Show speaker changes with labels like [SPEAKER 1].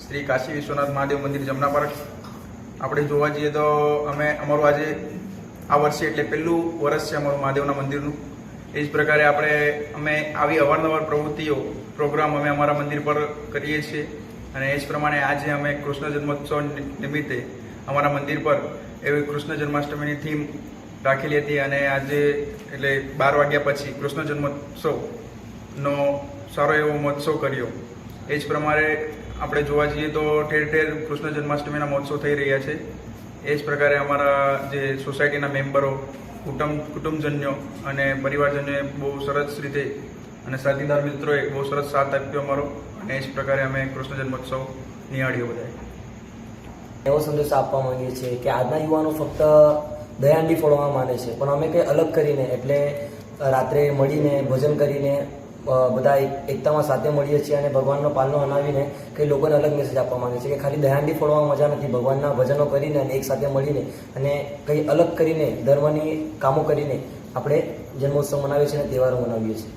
[SPEAKER 1] શ્રી કાશી વિશ્વનાથ મહાદેવ મંદિર જમના પાર્ક. આપણે જોવા જઈએ તો અમારું આજે આ વર્ષે એટલે પહેલું વર્ષ છે અમારું મહાદેવના મંદિરનું. એ જ પ્રકારે અમે આવી અવારનવાર પ્રવૃત્તિઓ પ્રોગ્રામ અમે અમારા મંદિર પર કરીએ છીએ અને એ જ પ્રમાણે આજે અમે કૃષ્ણ જન્મોત્સવ નિમિત્તે અમારા મંદિર પર એવી કૃષ્ણ જન્માષ્ટમીની થીમ રાખેલી હતી અને આજે એટલે 12 વાગ્યા પછી કૃષ્ણ જન્મોત્સવનો સારો એવો મહોત્સવ કર્યો. એ જ પ્રમાણે આપણે જોવા જઈએ તો ઠેર ઠેર કૃષ્ણ જન્માષ્ટમીના મહોત્સવ થઈ રહ્યા છે. એ જ પ્રકારે અમારા જે સોસાયટીના મેમ્બરો, કુટુંબજન્યો અને પરિવારજનોએ બહુ સરસ રીતે અને સાથીદાર મિત્રોએ બહુ સરસ સાથ આપ્યો અમારો અને એ જ પ્રકારે અમે કૃષ્ણ જન્મોત્સવ નિહાળ્યો બધાએ.
[SPEAKER 2] એવો સંદેશો આપવા માંગીએ છીએ કે આજના યુવાનો ફક્ત દયાંડી ફોડવામાં માને છે, પણ અમે કંઈ અલગ કરીને એટલે રાત્રે મળીને ભજન કરીને બધા એકતામાં સાથે મળીએ છીએ અને ભગવાનનો પાલનો હનાવીને કંઈ લોકોને અલગ મેસેજ આપવા માંગે છે કે ખાલી દયાંડી ફોડવામાં મજા નથી. ભગવાનના ભજનો કરીને અને એક સાથે મળીને અને કંઈ અલગ કરીને ધર્મની કામો કરીને આપણે જન્મોત્સવ મનાવીએ છીએ અને તહેવારો મનાવીએ છીએ.